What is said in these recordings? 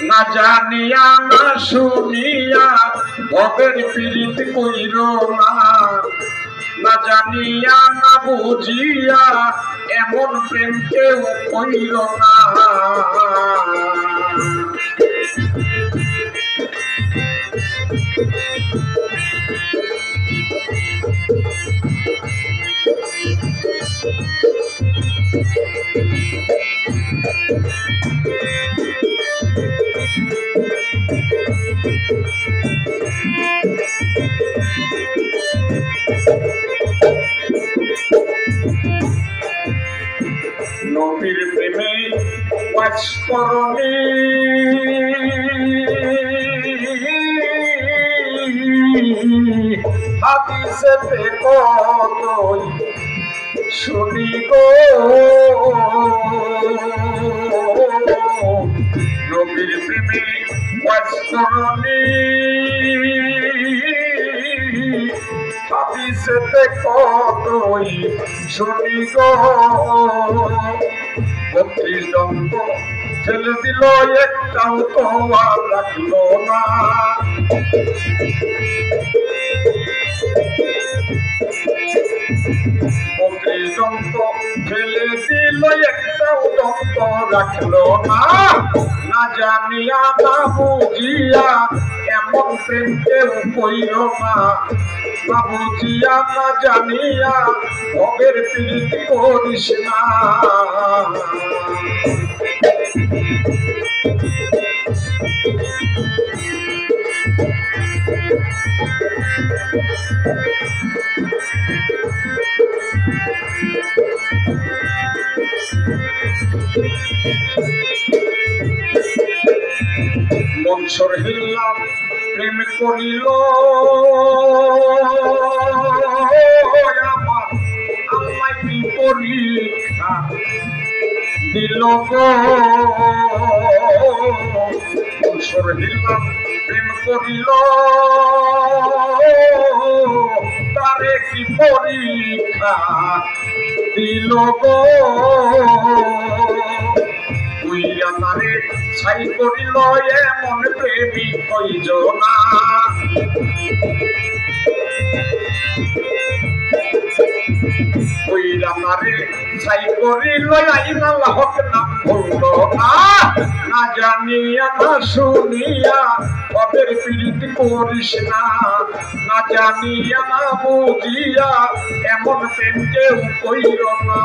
না জানিয়া না শুনিয়া ভবের পীড়িত কইর না, না জানিয়া না বুঝিয়া এমন প্রেম কেউ কইর না। নবীর প্রেমে ওয়াজ করনি হাদিসেতে কতই শুনি গো, নবীর প্রেমে ওয়াজ করনি হাদিসেতে কতই শুনি গো। 32 দন্ত ছেলে দিল একটাও তো আর রাখলো না, 32 দন্ত ছেলে দিল একটাও দন্ত রাখলো না। না জানিয়া না বুঝিয়া এমন প্রেম কেউ কইর না, না বুঝিয়া না জানিয়া ভবের পীড়িত করিস না। মনসুর হিল্লাম প্রেম করিল আমার আল্লাহ কি পরীক্ষা দিল গো। মনসুর হিল্লাম প্রেম করিল তারে কি পরীক্ষা দিল গো। উইয়া তারে ছাই করিল এমন প্রেমিক কয়জনা, উইয়া তারে ছাই করিল আইনাল হক নাম ভুলল না। না জানিয়া না শুনিয়া ভবের পীড়িত করিস না, না জানিয়া না বুঝিয়া এমন প্রেম কেউ কইর না।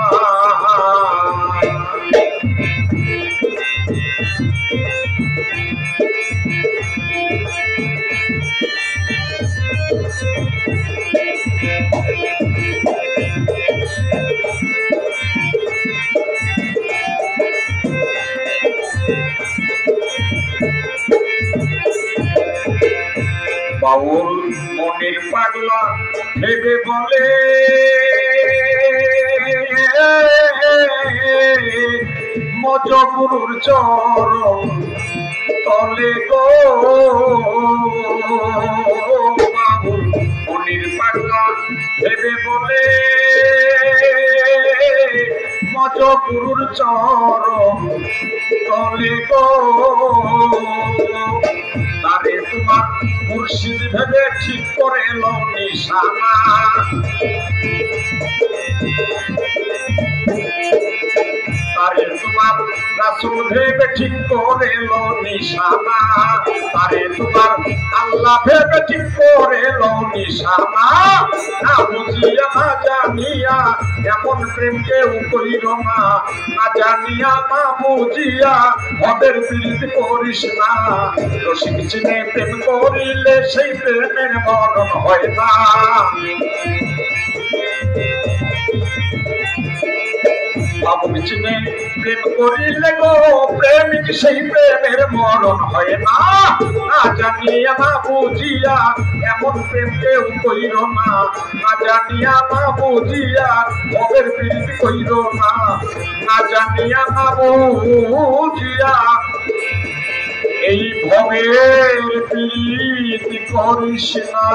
বাউল মনের পাগলা ভেবে বলে মজগুরুর চরণ তলে গো। বাউল মনের পাগলা ভেবে বলে মজগুরুর চরণ তলে গো। তারে তোমার মুর্শিদ ভেবে ঠিক করে লো নিশানা, তারে তোমার রাসূল ভেবে ঠিক করে লো নিশানা, তারে তোমার আল্লাহ ভেবে ঠিক করে লো নিশানা। না বুঝিয়া না জানিয়া এমন প্রেম কেউ কইর না, না জানিয়া না বুঝিয়া ভবের পীড়িত করিস না। রসিক চিনে প্রেম করিলে সেই প্রেমের মরণ হয় না। বাবুক চিনে প্রেম করিলে গো প্রেমিক সেই প্রেমের মরণ হয় না। না জানিয়া না বুঝিয়া এমন প্রেম কেউ কইর না, না জানিয়া না বুঝিয়া ভবের পীড়িত কইর না, না জানিয়া না বুঝিয়া এই ভবের পীড়িত করিস না।